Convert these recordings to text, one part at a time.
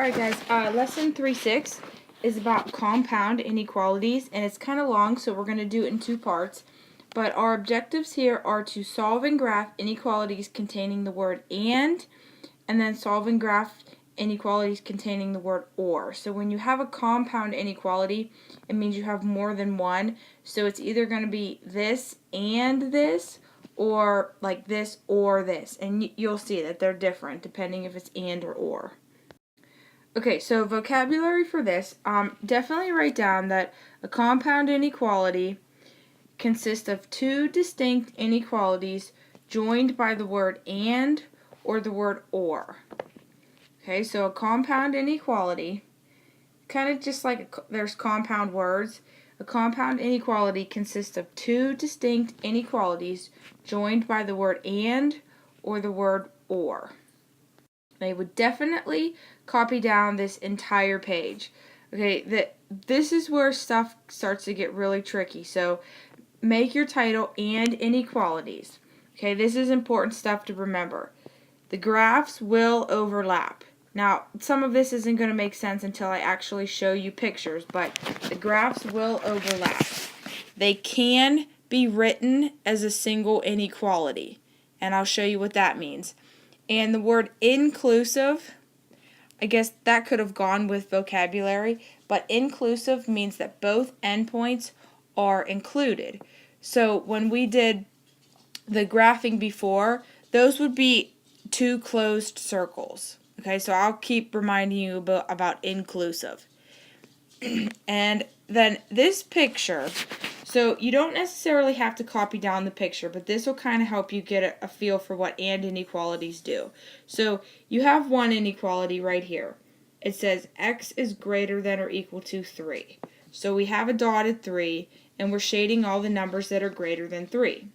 Alright guys, lesson 3.6 is about compound inequalities, and it's kind of long, so we're going to do it in two parts. But our objectives here are to solve and graph inequalities containing the word and then solve and graph inequalities containing the word or. So when you have a compound inequality, it means you have more than one. So it's either going to be this and this, or like this or this. And you'll see that they're different depending if it's and or. Okay, so vocabulary for this, definitely write down that a compound inequality consists of two distinct inequalities joined by the word and or the word or. Okay, so a compound inequality, kind of just like there's compound words, a compound inequality consists of two distinct inequalities joined by the word and or the word or. They would definitely copy down this entire page. Okay, this is where stuff starts to get really tricky. So make your title and inequalities. Okay, this is important stuff to remember. The graphs will overlap. Now, some of this isn't going to make sense until I actually show you pictures, but the graphs will overlap. They can be written as a single inequality, and I'll show you what that means. And the word inclusive, I guess that could have gone with vocabulary, but inclusive means that both endpoints are included. So when we did the graphing before, those would be two closed circles. Okay, so I'll keep reminding you about inclusive. And then this picture, so you don't necessarily have to copy down the picture, but this will kind of help you get a feel for what and inequalities do. So you have one inequality right here. It says x is greater than or equal to 3. So we have a dotted 3, and we're shading all the numbers that are greater than 3.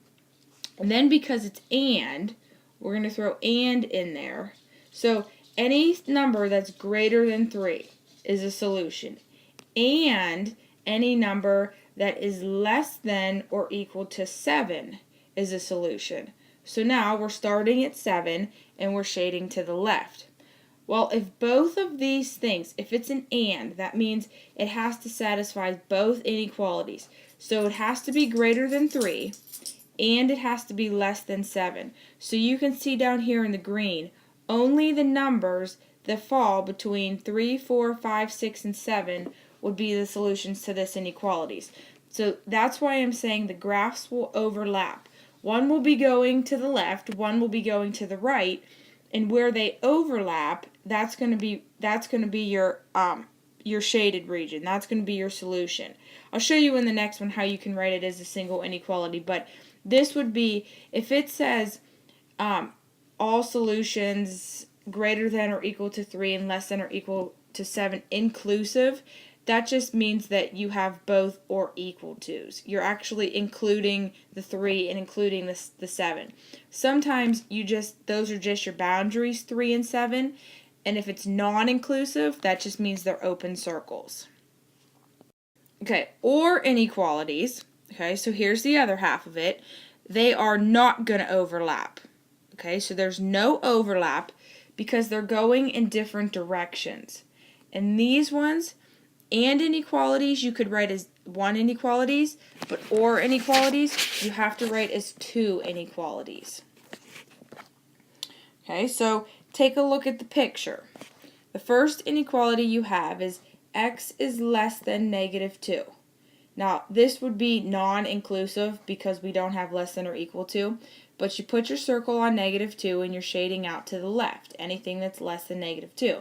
And then because it's and, we're going to throw and in there. So any number that's greater than 3 is a solution. And any number that is less than or equal to 7 is a solution. So now we're starting at 7 and we're shading to the left. Well, if both of these things, if it's an and, that means it has to satisfy both inequalities. So it has to be greater than 3 and it has to be less than 7. So you can see down here in the green, only the numbers that fall between 3, 4, 5, 6, and 7 would be the solutions to this inequalities. So that's why I'm saying the graphs will overlap. One will be going to the left, one will be going to the right, and where they overlap, that's going to be your shaded region. That's going to be your solution. I'll show you in the next one how you can write it as a single inequality, but this would be, if it says all solutions greater than or equal to 3 and less than or equal to 7 inclusive, that just means that you have both or equal to's. You're actually including the 3 and including the 7. Sometimes those are just your boundaries, 3 and 7, and if it's non-inclusive, that just means they're open circles. Okay, or inequalities. Okay, so here's the other half of it. They are not going to overlap. Okay, so there's no overlap because they're going in different directions. And these ones, and inequalities, you could write as one inequalities, but or inequalities, you have to write as two inequalities. Okay, so take a look at the picture. The first inequality you have is x is less than negative 2. Now, this would be non-inclusive because we don't have less than or equal to, but you put your circle on negative 2 and you're shading out to the left, anything that's less than negative 2.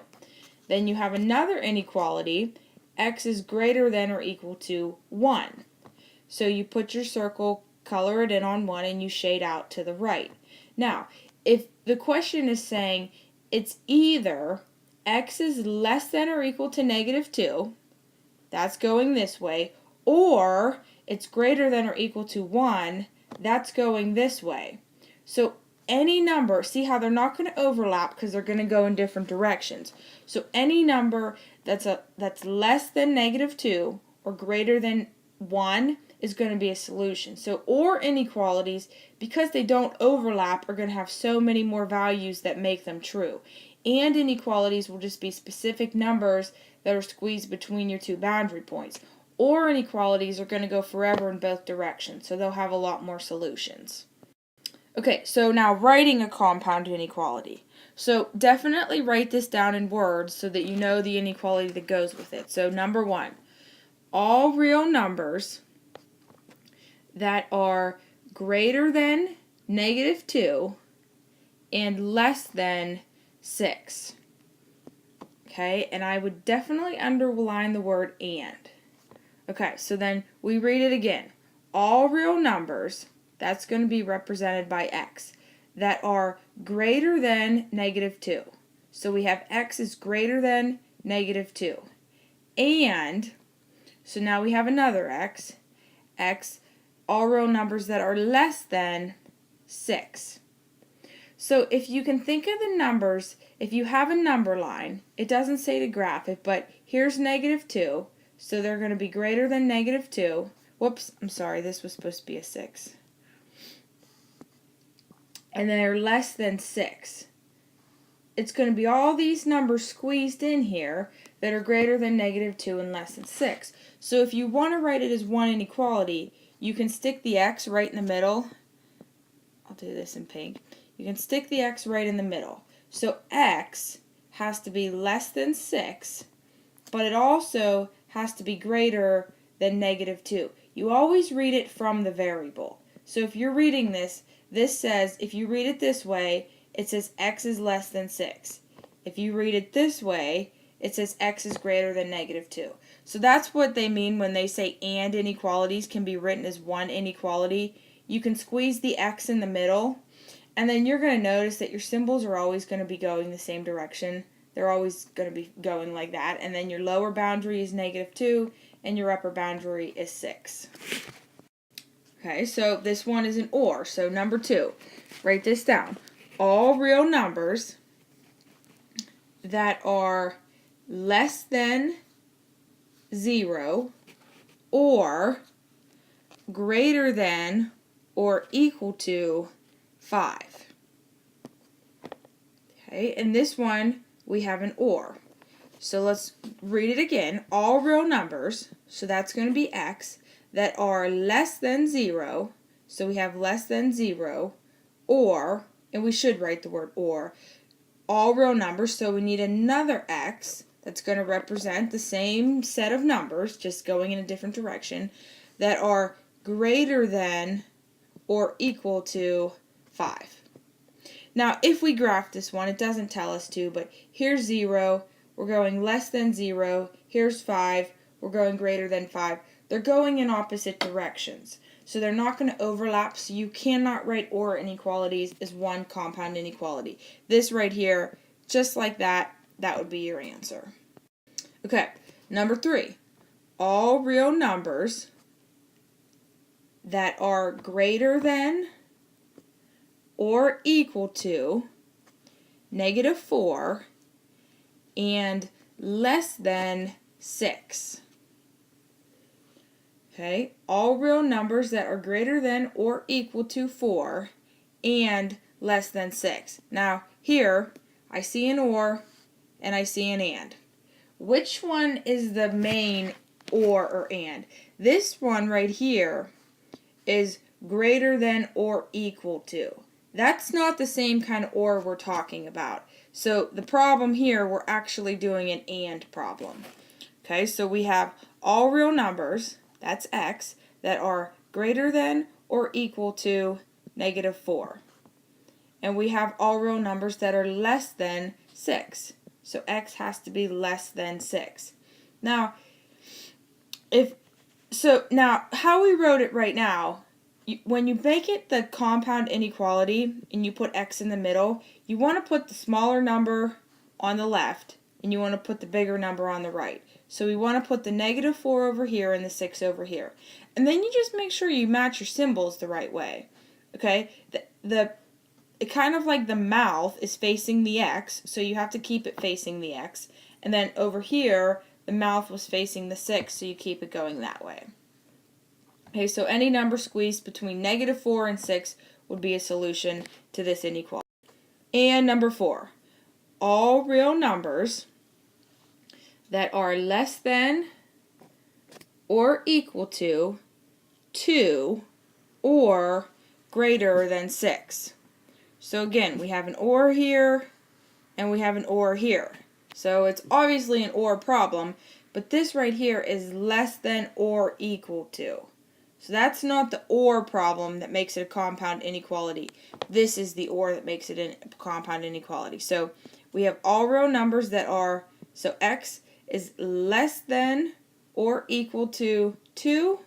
Then you have another inequality, x is greater than or equal to 1. So you put your circle, color it in on 1, and you shade out to the right. Now, if the question is saying it's either x is less than or equal to negative 2, that's going this way, or it's greater than or equal to 1, that's going this way. So any number, see how they're not going to overlap because they're going to go in different directions. So any number that's less than negative 2 or greater than 1 is going to be a solution. So or inequalities, because they don't overlap, are going to have so many more values that make them true. And inequalities will just be specific numbers that are squeezed between your two boundary points. Or inequalities are going to go forever in both directions, so they'll have a lot more solutions. Okay, so now writing a compound inequality. So definitely write this down in words so that you know the inequality that goes with it. So number 1, all real numbers that are greater than -2 and less than 6. Okay, and I would definitely underline the word and. Okay, so then we read it again. All real numbers, that's going to be represented by x, that are greater than -2. So we have x is greater than -2. And, so now we have another x, all real numbers that are less than 6. So if you can think of the numbers, if you have a number line, it doesn't say to graph it, but here's -2, so they're going to be greater than -2. Whoops, I'm sorry, this was supposed to be a 6. And they're less than 6. It's going to be all these numbers squeezed in here that are greater than -2 and less than 6. So if you want to write it as one inequality, you can stick the x right in the middle. I'll do this in pink. You can stick the x right in the middle. So x has to be less than 6, but it also has to be greater than -2. You always read it from the variable. So if you're reading this, this says, if you read it this way, it says x is less than 6. If you read it this way, it says x is greater than -2. So that's what they mean when they say and inequalities can be written as one inequality. You can squeeze the x in the middle, and then you're going to notice that your symbols are always going to be going the same direction. They're always going to be going like that. And then your lower boundary is -2, and your upper boundary is 6. Okay, so this one is an or. So number 2, write this down. All real numbers that are less than 0 or greater than or equal to 5. Okay, and this one we have an or. So let's read it again. All real numbers, so that's going to be x, that are less than 0, so we have less than 0, or, and we should write the word or, all real numbers, so we need another x that's going to represent the same set of numbers, just going in a different direction, that are greater than or equal to 5. Now, if we graph this one, it doesn't tell us to, but here's 0, we're going less than 0, here's 5, we're going greater than 5. They're going in opposite directions, so they're not going to overlap, so you cannot write or inequalities as one compound inequality. This right here, just like that, that would be your answer. Okay, number 3, all real numbers that are greater than or equal to -4 and less than 6. Okay, all real numbers that are greater than or equal to 4 and less than 6. Now, here, I see an or and I see an and. Which one is the main or and? This one right here is greater than or equal to. That's not the same kind of or we're talking about. So the problem here, we're actually doing an and problem. Okay, so we have all real numbers, that's x, that are greater than or equal to -4. And we have all real numbers that are less than 6. So x has to be less than 6. Now, how we wrote it right now, when you make it the compound inequality and you put x in the middle, you want to put the smaller number on the left and you want to put the bigger number on the right. So we want to put the -4 over here and the 6 over here. And then you just make sure you match your symbols the right way. Okay? It kind of like the mouth is facing the x, so you have to keep it facing the x. And then over here, the mouth was facing the 6, so you keep it going that way. Okay, so any number squeezed between -4 and 6 would be a solution to this inequality. And number 4, all real numbers that are less than or equal to 2 or greater than 6. So again, we have an or here and we have an or here. So it's obviously an or problem, but this right here is less than or equal to. So that's not the or problem that makes it a compound inequality. This is the or that makes it a compound inequality. So we have all real numbers that are, so x is less than or equal to 2,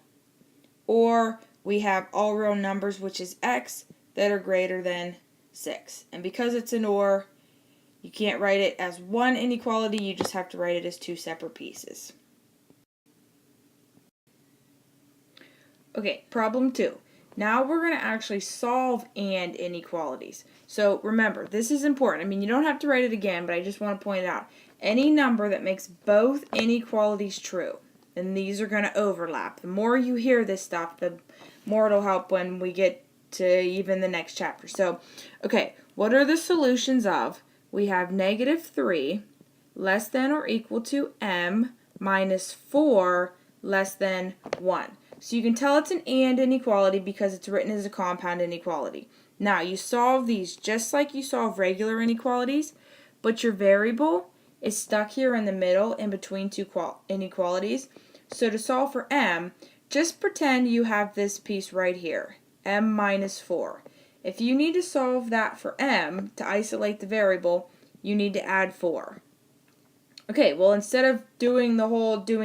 or we have all real numbers, which is x, that are greater than 6. And because it's an or, you can't write it as one inequality, you just have to write it as two separate pieces. Okay, problem 2. Now we're going to actually solve and inequalities. So remember, this is important. I mean, you don't have to write it again, but I just want to point it out. Any number that makes both inequalities true, and these are going to overlap. The more you hear this stuff, the more it'll help when we get to even the next chapter. So, okay, what are the solutions of? We have -3 less than or equal to m minus 4 less than 1. So you can tell it's an and inequality because it's written as a compound inequality. Now, you solve these just like you solve regular inequalities, but your variable is stuck here in the middle in between two inequalities. So to solve for m, just pretend you have this piece right here, m minus 4. If you need to solve that for m, to isolate the variable, you need to add 4. Okay, well, instead of doing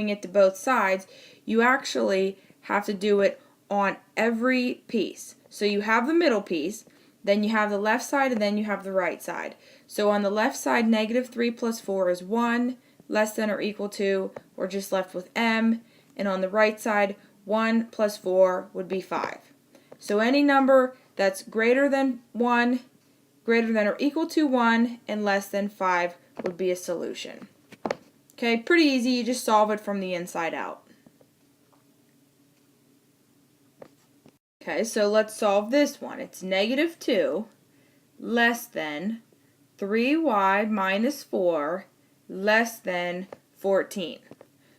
it to both sides, you actually have to do it on every piece. So you have the middle piece, then you have the left side, and then you have the right side. So on the left side, -3 plus 4 is 1, less than or equal to, we're just left with m, and on the right side, 1 plus 4 would be 5. So any number that's greater than 1, greater than or equal to 1, and less than 5 would be a solution. Okay, pretty easy, you just solve it from the inside out. Okay, so let's solve this one. It's -2 less than 3y minus 4 less than 14.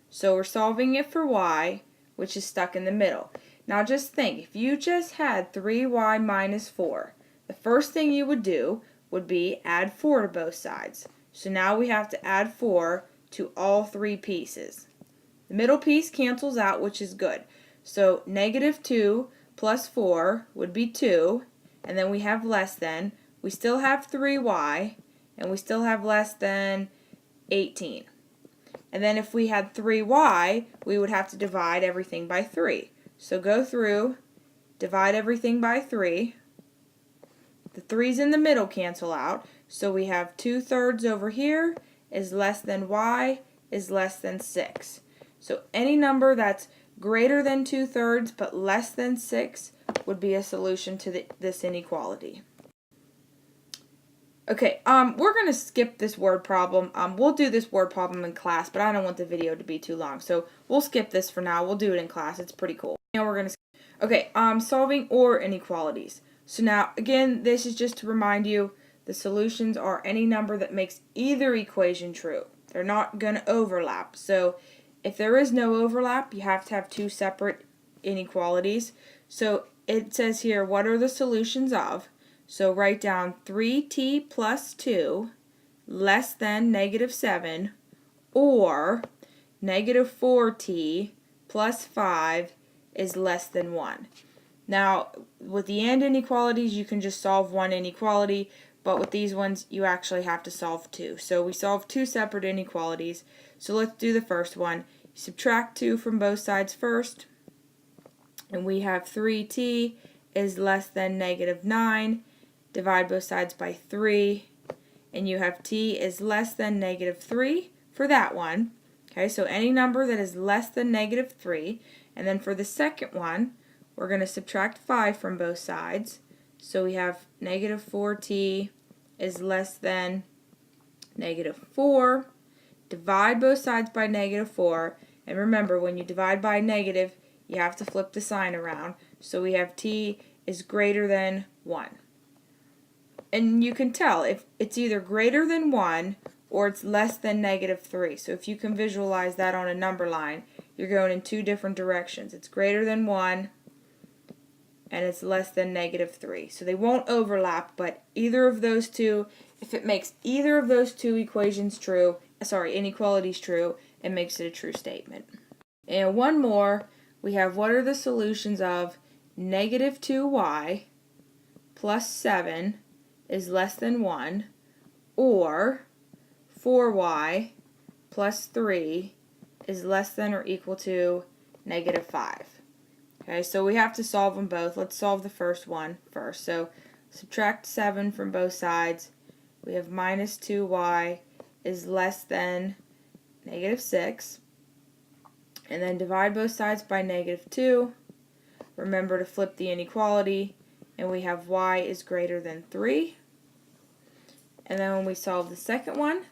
So we're solving it for y, which is stuck in the middle. Now just think, if you just had 3y minus 4, the first thing you would do would be add 4 to both sides. So now we have to add 4 to all three pieces. The middle piece cancels out, which is good. So -2 plus 4 would be 2, and then we have less than. We still have 3y, and we still have less than 18. And then if we had 3y, we would have to divide everything by 3. So go through, divide everything by 3. The 3's in the middle cancel out, so we have 2/3 over here is less than y is less than 6. So any number that's greater than 2/3 but less than 6 would be a solution to this inequality. Okay, we're going to skip this word problem. We'll do this word problem in class, but I don't want the video to be too long. So we'll skip this for now. We'll do it in class. It's pretty cool. Now we're going to Okay, solving or inequalities. So now, again, this is just to remind you, the solutions are any number that makes either equation true. They're not going to overlap. So if there is no overlap, you have to have two separate inequalities. So it says here, what are the solutions of? So write down 3t plus 2 less than -7, or -4t plus 5 is less than 1. Now, with the and inequalities, you can just solve one inequality, but with these ones, you actually have to solve two. So we solve two separate inequalities. So let's do the first one. Subtract 2 from both sides first, and we have 3t is less than -9. Divide both sides by 3, and you have t is less than -3 for that one. Okay, so any number that is less than -3, and then for the second one, we're going to subtract 5 from both sides. So we have -4t is less than -4. Divide both sides by -4, and remember, when you divide by negative, you have to flip the sign around. So we have t is greater than 1. And you can tell if it's either greater than 1 or it's less than -3. So if you can visualize that on a number line, you're going in two different directions. It's greater than 1 and it's less than -3. So they won't overlap, but either of those two, if it makes either of those two equations true, inequalities true, it makes it a true statement. And one more, we have what are the solutions of -2y plus 7 is less than 1, or 4y plus 3 is less than or equal to -5. Okay, so we have to solve them both. Let's solve the first one first. So subtract 7 from both sides. We have -2y is less than -6. And then divide both sides by -2. Remember to flip the inequality. And we have y is greater than 3. And then when we solve the second one,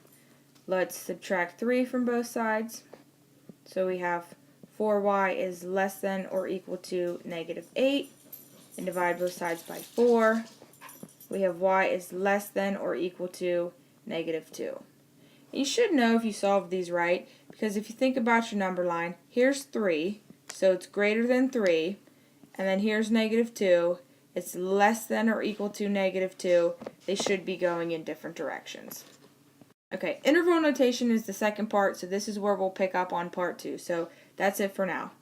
let's subtract 3 from both sides. So we have 4y is less than or equal to -8. And divide both sides by 4. We have y is less than or equal to -2. You should know if you solve these right, because if you think about your number line, here's 3, so it's greater than 3, and then here's -2, it's less than or equal to -2, they should be going in different directions. Okay, interval notation is the second part, so this is where we'll pick up on part 2, so that's it for now.